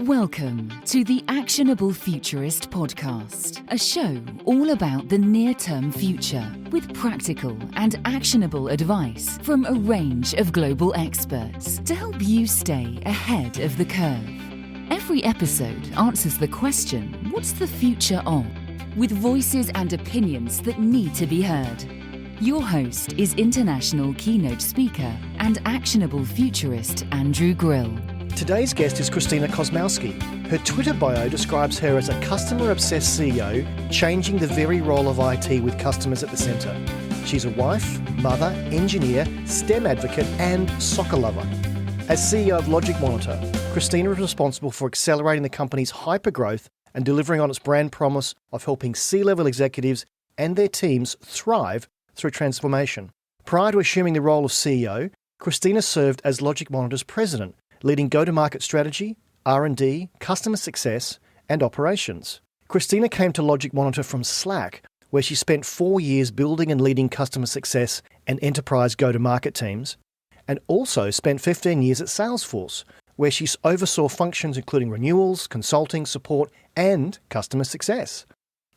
Welcome to the Actionable Futurist podcast, a show all about the near-term future with practical and actionable advice from a range of global experts to help you stay ahead of the curve. Every episode answers the question, what's the future of? With voices and opinions that need to be heard. Your host is international keynote speaker and actionable futurist Andrew Grill. Today's guest is Christina Kosmowski. Her Twitter bio describes her as a customer-obsessed CEO, changing the very role of IT with customers at the centre. She's a wife, mother, engineer, STEM advocate, and soccer lover. As CEO of LogicMonitor, Christina is responsible for accelerating the company's hypergrowth and delivering on its brand promise of helping C-level executives and their teams thrive through transformation. Prior to assuming the role of CEO, Christina served as LogicMonitor's president, leading go-to-market strategy, R&D, customer success, and operations. Christina came to LogicMonitor from Slack, where she spent 4 years building and leading customer success and enterprise go-to-market teams, and also spent 15 years at Salesforce, where she oversaw functions including renewals, consulting, support, and customer success.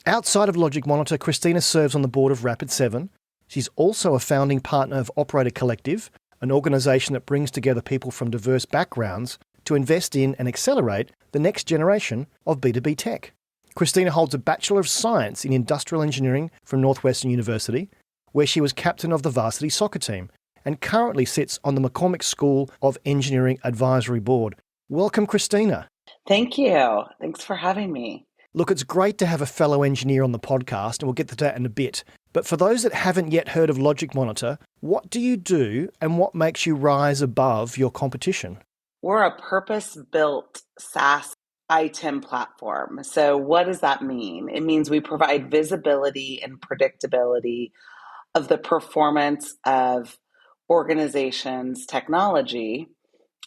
Outside of LogicMonitor, Christina serves on the board of Rapid7. She's also a founding partner of Operator Collective, an organisation that brings together people from diverse backgrounds to invest in and accelerate the next generation of B2B tech. Christina holds a Bachelor of Science in Industrial Engineering from Northwestern University, where she was captain of the varsity soccer team, and currently sits on the McCormick School of Engineering Advisory Board. Welcome, Christina. Thank you. Thanks for having me. Look, it's great to have a fellow engineer on the podcast, and we'll get to that in a bit. But for those that haven't yet heard of LogicMonitor, what do you do and what makes you rise above your competition? We're a purpose-built SaaS ITIM platform. So what does that mean? It means we provide visibility and predictability of the performance of organizations' technology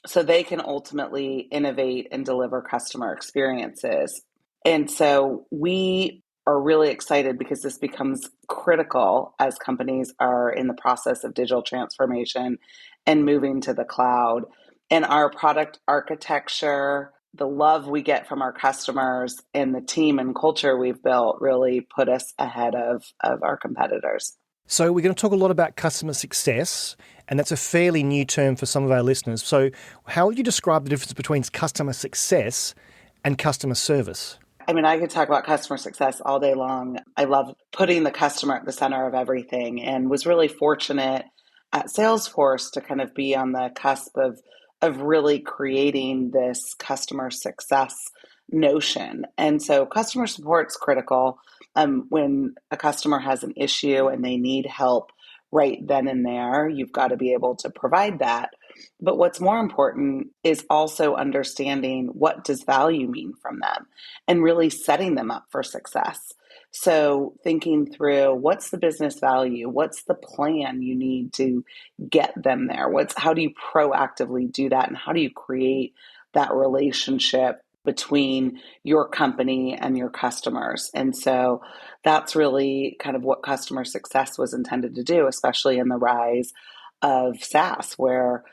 so they can ultimately innovate and deliver customer experiences. And so we are really excited because this becomes critical as companies are in the process of digital transformation and moving to the cloud. And our product architecture, the love we get from our customers, and the team and culture we've built really put us ahead of our competitors. So we're going to talk a lot about customer success, and that's a fairly new term for some of our listeners. So how would you describe the difference between customer success and customer service? I mean, I could talk about customer success all day long. I love putting the customer at the center of everything and was really fortunate at Salesforce to kind of be on the cusp of really creating this customer success notion. And so customer support's critical. When a customer has an issue and they need help right then and there, you've got to be able to provide that. But what's more important is also understanding what does value mean from them and really setting them up for success. So thinking through what's the business value, what's the plan you need to get them there, how do you proactively do that, and how do you create that relationship between your company and your customers. And so that's really kind of what customer success was intended to do, especially in the rise of SaaS, where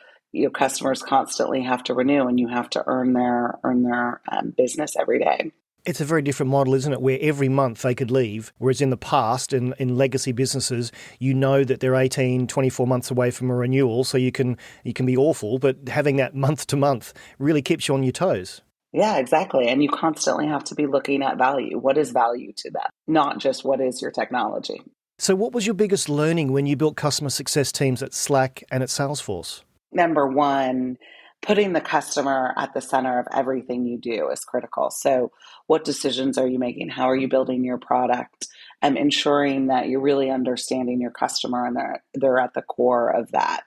customers constantly have to renew and you have to earn their business every day. It's a very different model, isn't it, where every month they could leave, whereas in the past, in legacy businesses, you know that they're 18, 24 months away from a renewal, so you can be awful, but having that month to month really keeps you on your toes. Yeah, exactly. And you constantly have to be looking at value. What is value to them? Not just what is your technology. So what was your biggest learning when you built customer success teams at Slack and at Salesforce? Number one, putting the customer at the center of everything you do is critical. So what decisions are you making? How are you building your product? Ensuring that you're really understanding your customer and they're at the core of that.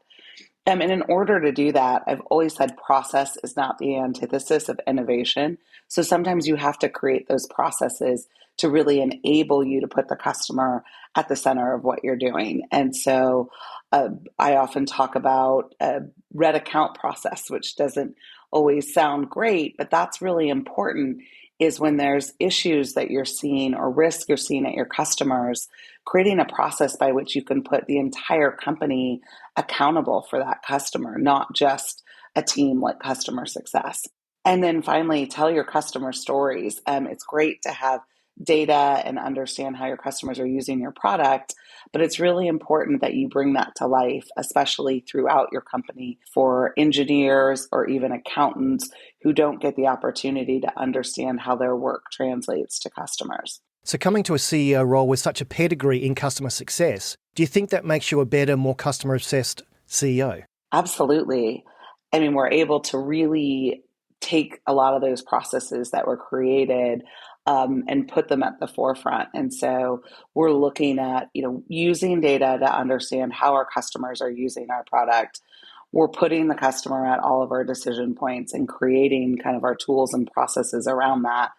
And in order to do that, I've always said process is not the antithesis of innovation. So sometimes you have to create those processes to really enable you to put the customer at the center of what you're doing. And so I often talk about a red account process, which doesn't always sound great, but that's really important, is when there's issues that you're seeing or risk you're seeing at your customers, creating a process by which you can put the entire company accountable for that customer, not just a team like customer success. And then finally, tell your customer stories. It's great to have data and understand how your customers are using your product, but it's really important that you bring that to life, especially throughout your company for engineers or even accountants who don't get the opportunity to understand how their work translates to customers. So coming to a CEO role with such a pedigree in customer success, do you think that makes you a better, more customer-obsessed CEO? Absolutely. I mean, we're able to really take a lot of those processes that were created and put them at the forefront. And so we're looking at, using data to understand how our customers are using our product. We're putting the customer at all of our decision points and creating kind of our tools and processes around that.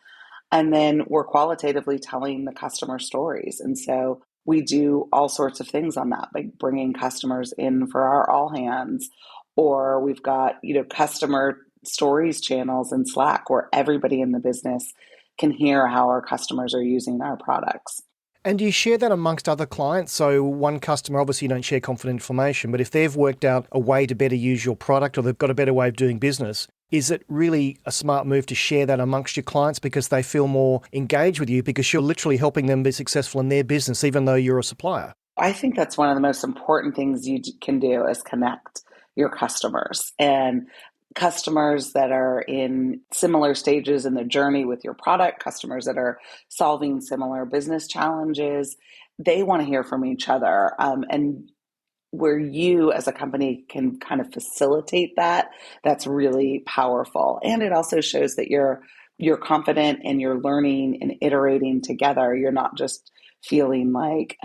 And then we're qualitatively telling the customer stories. And so we do all sorts of things on that, like bringing customers in for our all hands, or we've got, customer stories channels in Slack where everybody in the business can hear how our customers are using our products. And do you share that amongst other clients? So one customer, obviously you don't share confidential information, but if they've worked out a way to better use your product or they've got a better way of doing business, is it really a smart move to share that amongst your clients because they feel more engaged with you because you're literally helping them be successful in their business, even though you're a supplier? I think that's one of the most important things you can do is connect your customers. And customers that are in similar stages in the journey with your product, customers that are solving similar business challenges, they want to hear from each other. And where you as a company can kind of facilitate that, that's really powerful. And it also shows that you're confident and you're learning and iterating together. You're not just feeling like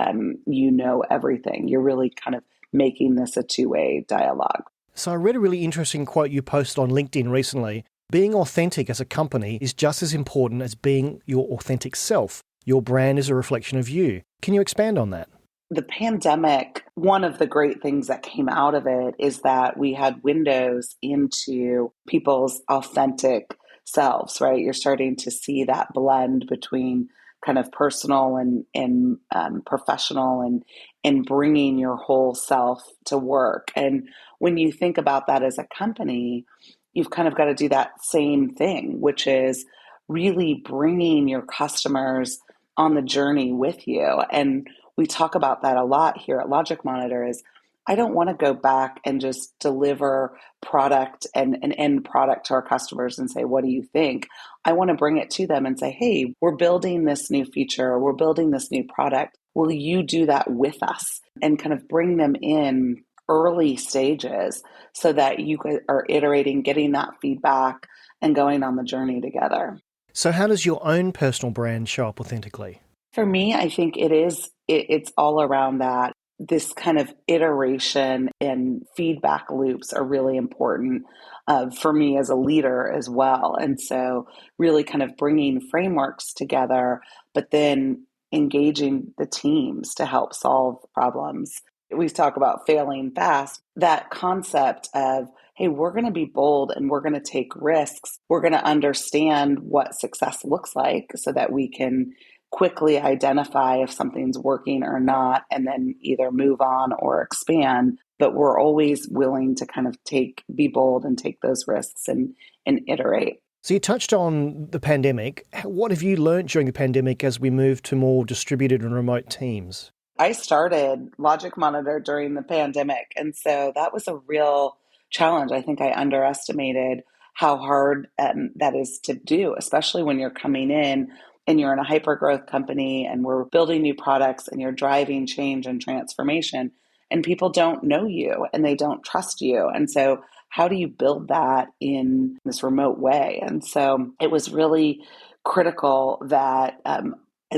you know everything. You're really kind of making this a two-way dialogue. So I read a really interesting quote you posted on LinkedIn recently. Being authentic as a company is just as important as being your authentic self. Your brand is a reflection of you. Can you expand on that? The pandemic, one of the great things that came out of it is that we had windows into people's authentic selves, right? You're starting to see that blend between kind of personal and professional and bringing your whole self to work. And when you think about that as a company, you've kind of got to do that same thing, which is really bringing your customers on the journey with you. And we talk about that a lot here at LogicMonitor is I don't want to go back and just deliver product and an end product to our customers and say, what do you think? I want to bring it to them and say, hey, we're building this new feature, we're building this new product. Will you do that with us? And kind of bring them in early stages so that you are iterating, getting that feedback and going on the journey together. So how does your own personal brand show up authentically? For me, I think it's all around that. This kind of iteration and feedback loops are really important for me as a leader as well. And so really kind of bringing frameworks together, but then engaging the teams to help solve problems. We talk about failing fast, that concept of, hey, we're going to be bold and we're going to take risks. We're going to understand what success looks like so that we can quickly identify if something's working or not, and then either move on or expand. But we're always willing to kind of be bold and take those risks and iterate. So you touched on the pandemic. What have you learned during the pandemic as we move to more distributed and remote teams? I started LogicMonitor during the pandemic, and so that was a real challenge. I think I underestimated how hard that is to do, especially when you're coming in and you're in a hypergrowth company and we're building new products and you're driving change and transformation and people don't know you and they don't trust you. And so how do you build that in this remote way? And so it was really critical that I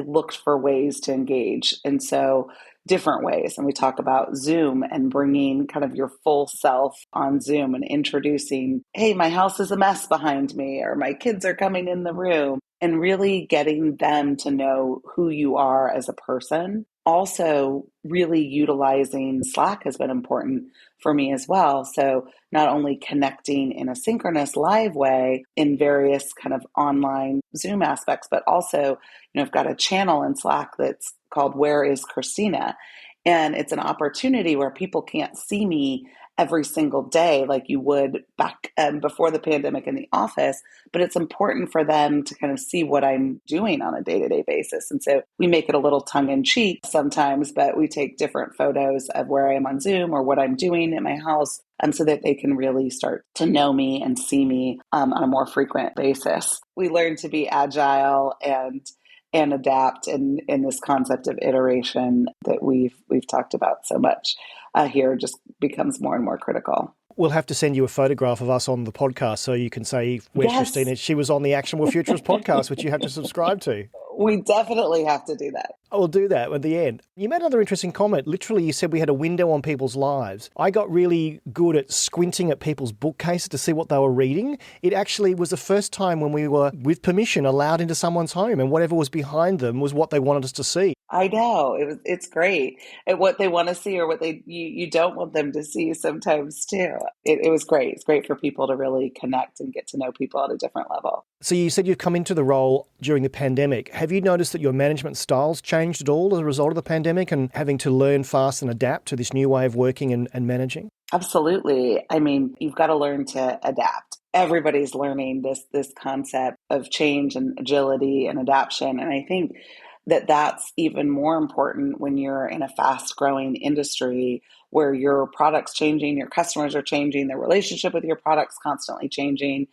looked for ways to engage. And so different ways. And we talk about Zoom and bringing kind of your full self on Zoom and introducing, hey, my house is a mess behind me, or my kids are coming in the room, and really getting them to know who you are as a person. Also, really utilizing Slack has been important for me as well. So not only connecting in a synchronous live way in various kind of online Zoom aspects, but also, I've got a channel in Slack that's called Where is Christina? And it's an opportunity where people can't see me every single day like you would back before the pandemic in the office, but it's important for them to kind of see what I'm doing on a day-to-day basis. And so we make it a little tongue-in-cheek sometimes, but we take different photos of where I am on Zoom or what I'm doing at my house, so that they can really start to know me and see me on a more frequent basis. We learn to be agile and adapt in this concept of iteration that we've talked about so much here just becomes more and more critical. We'll have to send you a photograph of us on the podcast so you can say, where's Yes. Christina? She was on the Actionable Futurist podcast, which you have to subscribe to. We definitely have to do that. We'll do that at the end. You made another interesting comment. Literally, you said we had a window on people's lives. I got really good at squinting at people's bookcases to see what they were reading. It actually was the first time when we were, with permission, allowed into someone's home, and whatever was behind them was what they wanted us to see. I know. It's great. And what they want to see or what you don't want them to see sometimes too. It was great. It's great for people to really connect and get to know people at a different level. So you said you've come into the role during the pandemic. Have you noticed that your management styles changed at all as a result of the pandemic and having to learn fast and adapt to this new way of working and managing? Absolutely. I mean, you've got to learn to adapt. Everybody's learning this concept of change and agility and adaptation. And I think that that's even more important when you're in a fast growing industry where your product's changing, your customers are changing, their relationship with your product's constantly changing.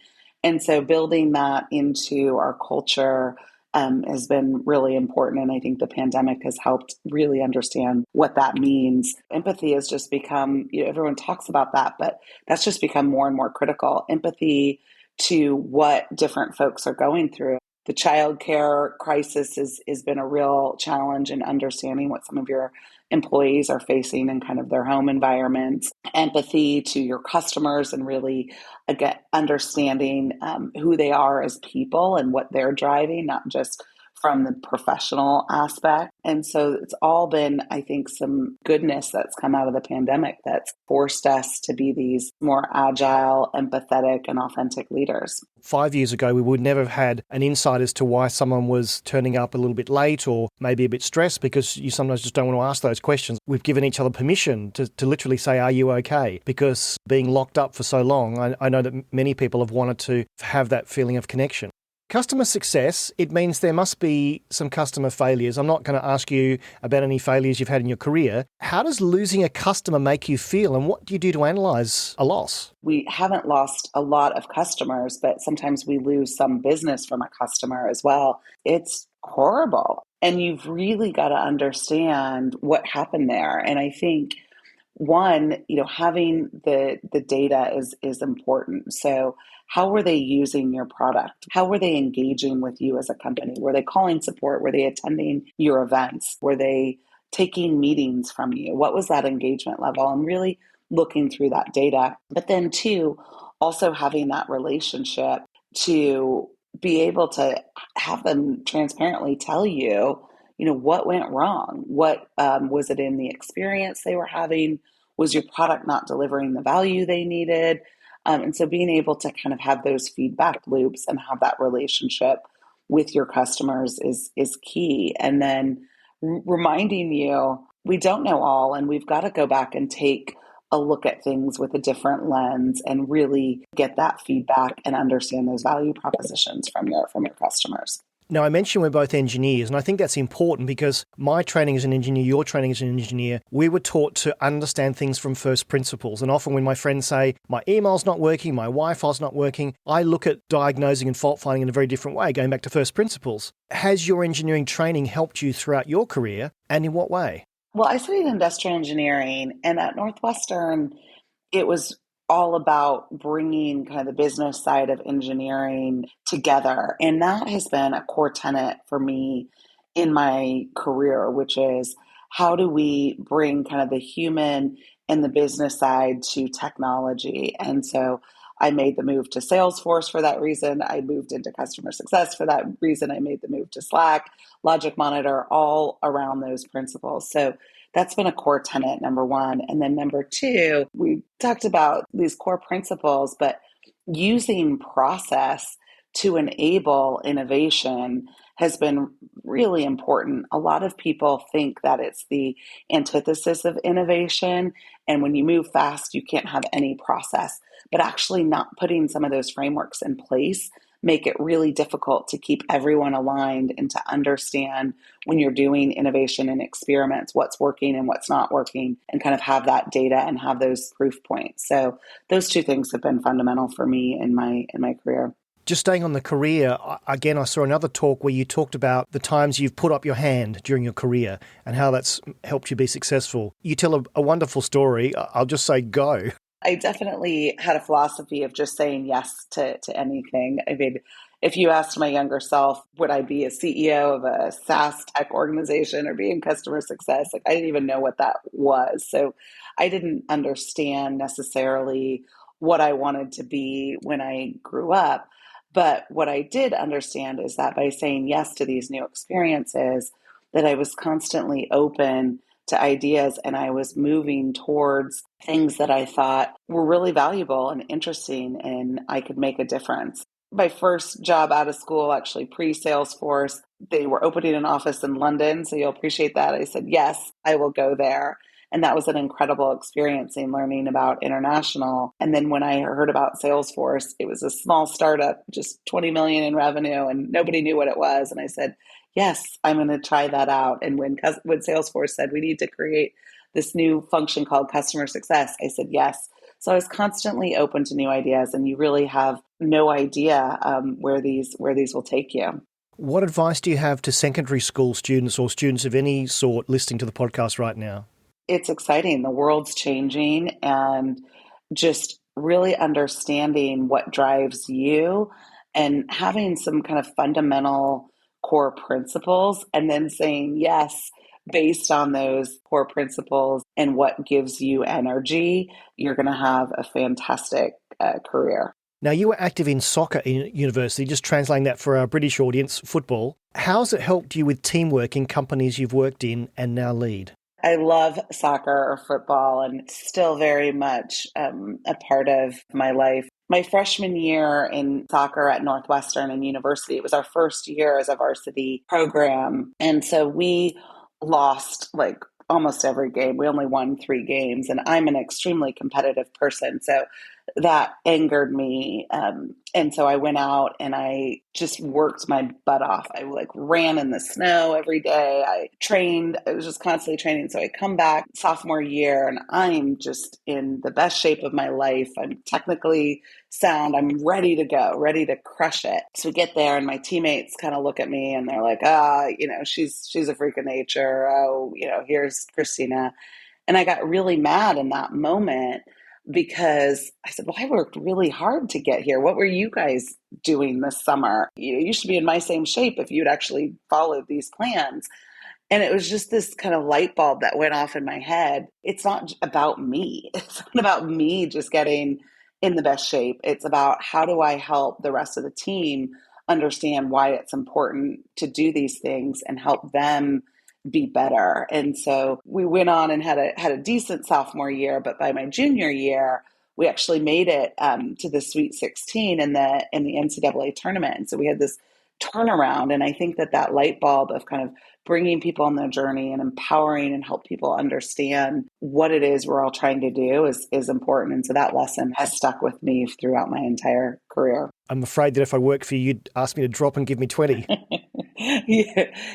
And so building that into our culture has been really important. And I think the pandemic has helped really understand what that means. Empathy has just become, everyone talks about that, but that's just become more and more critical. Empathy to what different folks are going through. The childcare crisis has been a real challenge in understanding what some of your employees are facing in kind of their home environments. Empathy to your customers and really, again, understanding who they are as people and what they're driving, not just from the professional aspect. And so it's all been, I think, some goodness that's come out of the pandemic that's forced us to be these more agile, empathetic, and authentic leaders. 5 years ago, we would never have had an insight as to why someone was turning up a little bit late or maybe a bit stressed, because you sometimes just don't want to ask those questions. We've given each other permission to literally say, are you okay? Because being locked up for so long, I know that many people have wanted to have that feeling of connection. Customer success, it means there must be some customer failures. I'm not going to ask you about any failures you've had in your career. How does losing a customer make you feel, and what do you do to analyze a loss? We haven't lost a lot of customers, but sometimes we lose some business from a customer as well. It's horrible. And you've really got to understand what happened there. And I think one, having the data is important. So how were they using your product? How were they engaging with you as a company? Were they calling support? Were they attending your events? Were they taking meetings from you? What was that engagement level? And really looking through that data. But then two, also having that relationship to be able to have them transparently tell you, what went wrong? What was it in the experience they were having? Was your product not delivering the value they needed? And so being able to kind of have those feedback loops and have that relationship with your customers is key. And then reminding you, we don't know all, and we've got to go back and take a look at things with a different lens and really get that feedback and understand those value propositions from your customers. Now, I mentioned we're both engineers, and I think that's important because my training as an engineer, your training as an engineer, we were taught to understand things from first principles. And often when my friends say, my email's not working, my Wi-Fi's not working, I look at diagnosing and fault finding in a very different way, going back to first principles. Has your engineering training helped you throughout your career, and in what way? Well, I studied industrial engineering, and at Northwestern, it was all about bringing kind of the business side of engineering together. And that has been a core tenet for me in my career, which is how do we bring kind of the human and the business side to technology? And so I made the move to Salesforce for that reason. I moved into customer success for that reason. I made the move to Slack, LogicMonitor, all around those principles. So that's been a core tenet, number one. And then number two, we talked about these core principles, but using process to enable innovation has been really important. A lot of people think that it's the antithesis of innovation. And when you move fast, you can't have any process. But actually not putting some of those frameworks in place make it really difficult to keep everyone aligned and to understand when you're doing innovation and experiments, what's working and what's not working, and kind of have that data and have those proof points. So those two things have been fundamental for me in my career. Just staying on the career, again, I saw another talk where you talked about the times you've put up your hand during your career and how that's helped you be successful. You tell a wonderful story. I'll just say go. I definitely had a philosophy of just saying yes to anything. I mean, if you asked my younger self, would I be a CEO of a SaaS tech organization or be in customer success? Like, I didn't even know what that was. So I didn't understand necessarily what I wanted to be when I grew up. But what I did understand is that by saying yes to these new experiences, that I was constantly open to ideas and I was moving towards things that I thought were really valuable and interesting and I could make a difference. My first job out of school, actually pre-Salesforce, they were opening an office in London. So you'll appreciate that. I said, yes, I will go there. And that was an incredible experience in learning about international. And then when I heard about Salesforce, it was a small startup, just 20 million in revenue, and nobody knew what it was. And I said, yes, I'm going to try that out. And when Salesforce said we need to create this new function called customer success, I said yes. So I was constantly open to new ideas, and you really have no idea where these will take you. What advice do you have to secondary school students or students of any sort listening to the podcast right now? It's exciting. The world's changing, and just really understanding what drives you and having some kind of fundamental core principles and then saying yes based on those core principles and what gives you energy, you're going to have a fantastic career. Now, you were active in soccer in university, just translating that for our British audience, football. How's it helped you with teamwork in companies you've worked in and now lead? I love soccer or football, and it's still very much a part of my life. My freshman year in soccer at Northwestern and university, it was our first year as a varsity program. And so we lost like almost every game. We only won 3 games, and I'm an extremely competitive person. So that angered me. And so I went out and I just worked my butt off. I like ran in the snow every day. I trained. I was just constantly training. So I come back sophomore year and I'm just in the best shape of my life. I'm technically sound. I'm ready to go, ready to crush it. So we get there and my teammates kind of look at me and they're like, she's a freak of nature. Oh, here's Christina. And I got really mad in that moment because I said, well, I worked really hard to get here. What were you guys doing this summer? You should be in my same shape if you'd actually followed these plans. And it was just this kind of light bulb that went off in my head. It's not about me. It's not about me just getting in the best shape. It's about how do I help the rest of the team understand why it's important to do these things and help them be better. And so we went on and had a decent sophomore year, but by my junior year, we actually made it to the Sweet 16 in the NCAA tournament. And so we had this turnaround. And I think that light bulb of kind of bringing people on their journey and empowering and help people understand what it is we're all trying to do is important. And so that lesson has stuck with me throughout my entire career. I'm afraid that if I worked for you, you'd ask me to drop and give me 20.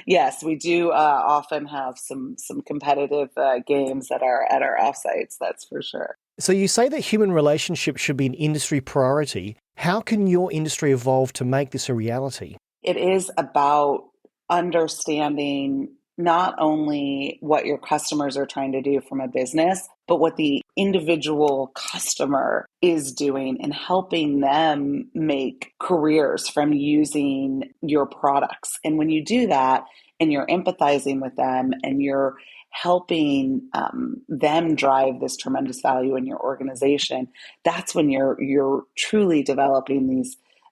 Yes, we do often have some competitive games at our offsites, that's for sure. So you say that human relationships should be an industry priority. How can your industry evolve to make this a reality? It is about understanding not only what your customers are trying to do from a business, but what the individual customer is doing and helping them make careers from using your products. And when you do that and you're empathizing with them and you're helping them drive this tremendous value in your organization, that's when you're truly developing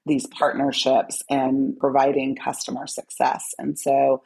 these partnerships and providing customer success. And so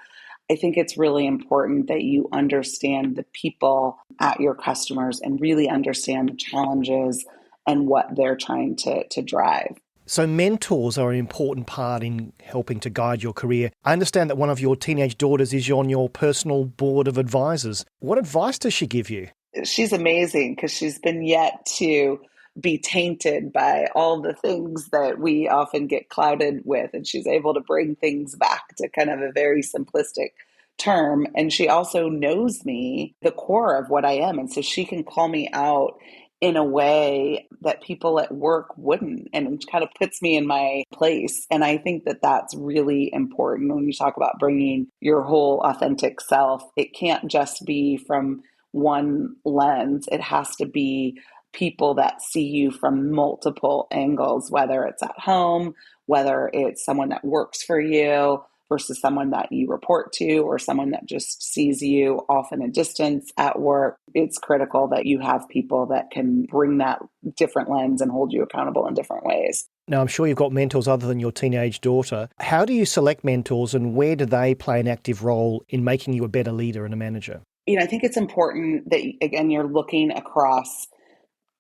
I think it's really important that you understand the people at your customers and really understand the challenges and what they're trying to drive. So mentors are an important part in helping to guide your career. I understand that one of your teenage daughters is on your personal board of advisors. What advice does she give you? She's amazing because she's been yet to be tainted by all the things that we often get clouded with. And she's able to bring things back to kind of a very simplistic term. And she also knows me, the core of what I am. And so she can call me out in a way that people at work wouldn't, and it kind of puts me in my place. And I think that that's really important when you talk about bringing your whole authentic self. It can't just be from one lens. It has to be people that see you from multiple angles, whether it's at home, whether it's someone that works for you versus someone that you report to or someone that just sees you off in a distance at work. It's critical that you have people that can bring that different lens and hold you accountable in different ways. Now, I'm sure you've got mentors other than your teenage daughter. How do you select mentors and where do they play an active role in making you a better leader and a manager? I think it's important that, again, you're looking across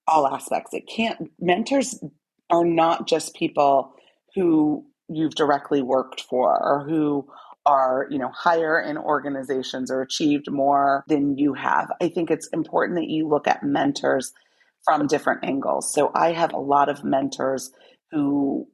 all aspects. Mentors are not just people who you've directly worked for or who are, higher in organizations or achieved more than you have. I think it's important that you look at mentors from different angles. So I have a lot of mentors who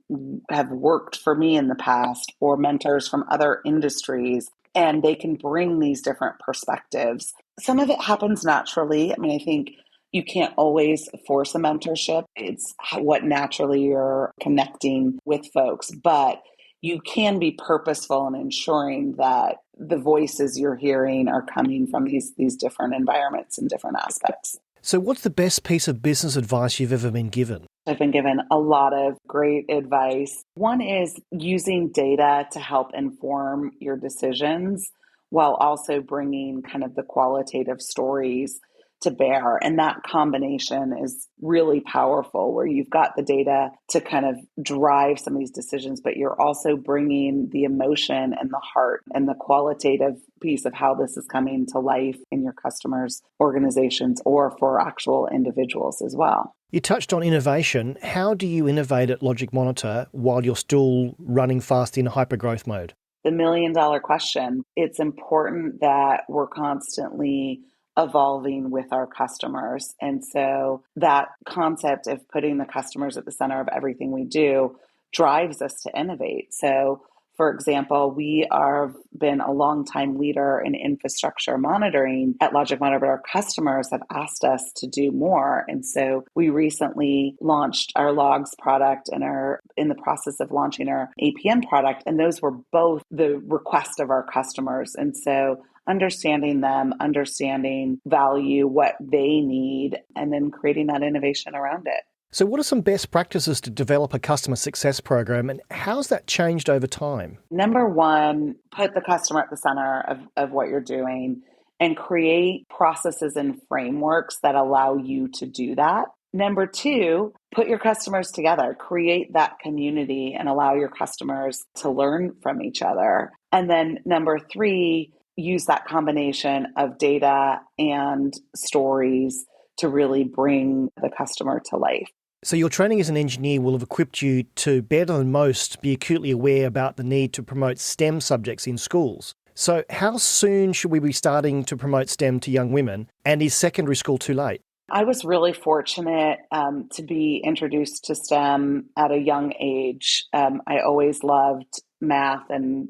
have worked for me in the past or mentors from other industries, and they can bring these different perspectives. Some of it happens naturally. I think you can't always force a mentorship. It's what naturally you're connecting with folks, but you can be purposeful in ensuring that the voices you're hearing are coming from these different environments and different aspects. So what's the best piece of business advice you've ever been given? I've been given a lot of great advice. One is using data to help inform your decisions while also bringing kind of the qualitative stories to bear. And that combination is really powerful, where you've got the data to kind of drive some of these decisions, but you're also bringing the emotion and the heart and the qualitative piece of how this is coming to life in your customers' organizations or for actual individuals as well. You touched on innovation. How do you innovate at LogicMonitor while you're still running fast in hypergrowth mode? The million-dollar question. It's important that we're constantly evolving with our customers. And so that concept of putting the customers at the center of everything we do drives us to innovate. So, for example, we have been a long-time leader in infrastructure monitoring at LogicMonitor, but our customers have asked us to do more. And so we recently launched our logs product and are in the process of launching our APM product. And those were both the request of our customers. And so understanding them, understanding value, what they need, and then creating that innovation around it. So what are some best practices to develop a customer success program, and how's that changed over time? Number one, put the customer at the center of what you're doing and create processes and frameworks that allow you to do that. Number two, put your customers together, create that community and allow your customers to learn from each other. And then number three, use that combination of data and stories to really bring the customer to life. So your training as an engineer will have equipped you to, better than most, be acutely aware about the need to promote STEM subjects in schools. So how soon should we be starting to promote STEM to young women? And is secondary school too late? I was really fortunate to be introduced to STEM at a young age. I always loved math and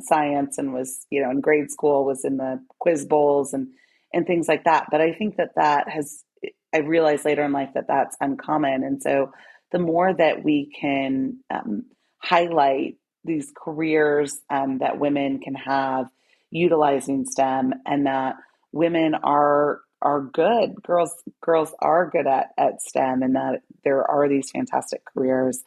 science and was, in grade school, was in the quiz bowls and things like that. But I think I realized later in life that that's uncommon. And so the more that we can highlight these careers that women can have utilizing STEM, and that women are good, girls are good at STEM, and that there are these fantastic careers,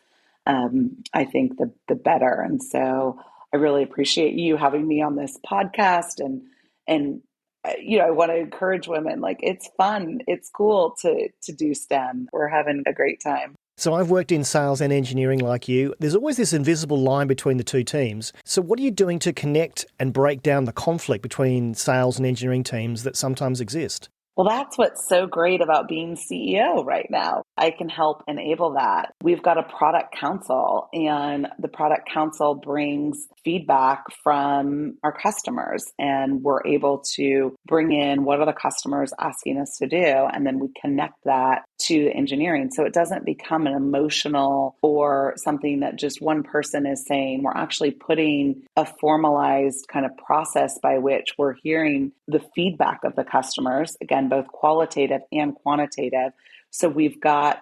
I think the better. And so I really appreciate you having me on this podcast, and I want to encourage women, it's fun, it's cool to do STEM. We're having a great time. So I've worked in sales and engineering like you. There's always this invisible line between the two teams. So what are you doing to connect and break down the conflict between sales and engineering teams that sometimes exist? Well, that's what's so great about being CEO right now. I can help enable that. We've got a product council, and the product council brings feedback from our customers, and we're able to bring in what are the customers asking us to do, and then we connect that to engineering. So it doesn't become an emotional or something that just one person is saying. We're actually putting a formalized kind of process by which we're hearing the feedback of the customers, again, both qualitative and quantitative. So we've got,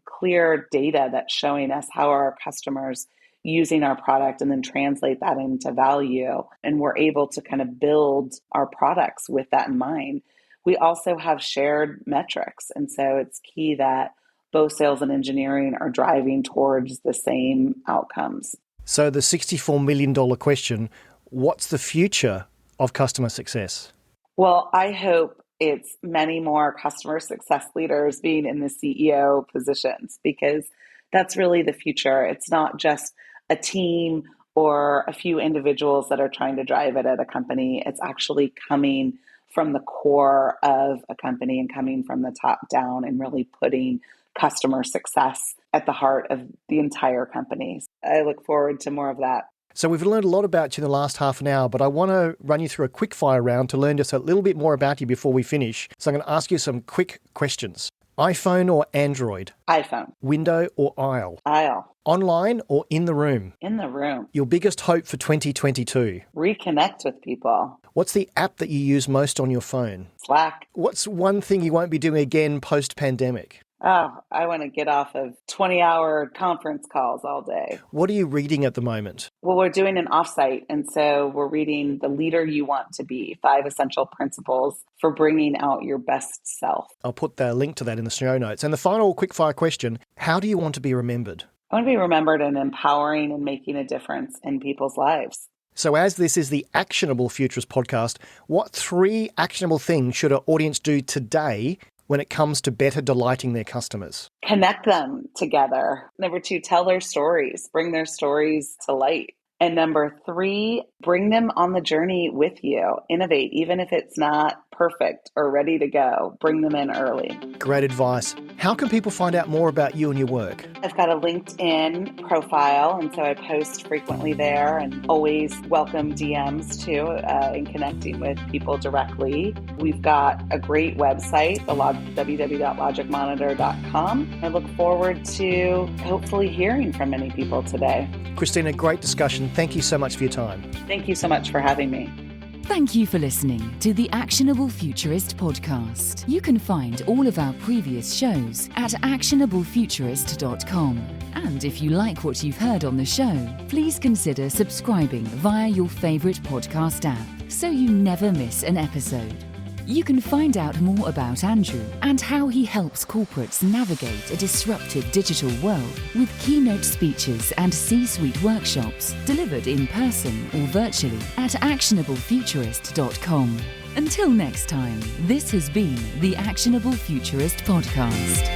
clear data that's showing us how our customers using our product and then translate that into value. And we're able to kind of build our products with that in mind. We also have shared metrics. And so it's key that both sales and engineering are driving towards the same outcomes. So the $64 million question, what's the future of customer success? Well, I hope it's many more customer success leaders being in the CEO positions, because that's really the future. It's not just a team or a few individuals that are trying to drive it at a company. It's actually coming from the core of a company and coming from the top down and really putting customer success at the heart of the entire company. I look forward to more of that. So we've learned a lot about you in the last half an hour, but I want to run you through a quick fire round to learn just a little bit more about you before we finish. So I'm going to ask you some quick questions. iPhone or Android? iPhone. Window or aisle? Aisle. Online or in the room? In the room. Your biggest hope for 2022? Reconnect with people. What's the app that you use most on your phone? Slack. What's one thing you won't be doing again post-pandemic? Oh, I want to get off of 20-hour conference calls all day. What are you reading at the moment? Well, we're doing an offsite, and so we're reading The Leader You Want to Be, 5 Essential Principles for Bringing Out Your Best Self. I'll put the link to that in the show notes. And the final quickfire question, how do you want to be remembered? I want to be remembered in empowering and making a difference in people's lives. So as this is the Actionable Futurist podcast, what 3 actionable things should our audience do today when it comes to better delighting their customers? Connect them together. Number 2, tell their stories, bring their stories to light. And number 3, bring them on the journey with you. Innovate, even if it's not perfect or ready to go. Bring them in early. Great advice. How can people find out more about you and your work? I've got a LinkedIn profile, and so I post frequently there and always welcome DMs too in connecting with people directly. We've got a great website, www.logicmonitor.com. I look forward to hopefully hearing from many people today. Christina, great discussion. Thank you so much for your time. Thank you so much for having me. Thank you for listening to the Actionable Futurist podcast. You can find all of our previous shows at actionablefuturist.com. And if you like what you've heard on the show, please consider subscribing via your favorite podcast app so you never miss an episode. You can find out more about Andrew and how he helps corporates navigate a disruptive digital world with keynote speeches and C-suite workshops delivered in person or virtually at actionablefuturist.com. Until next time, this has been the Actionable Futurist podcast.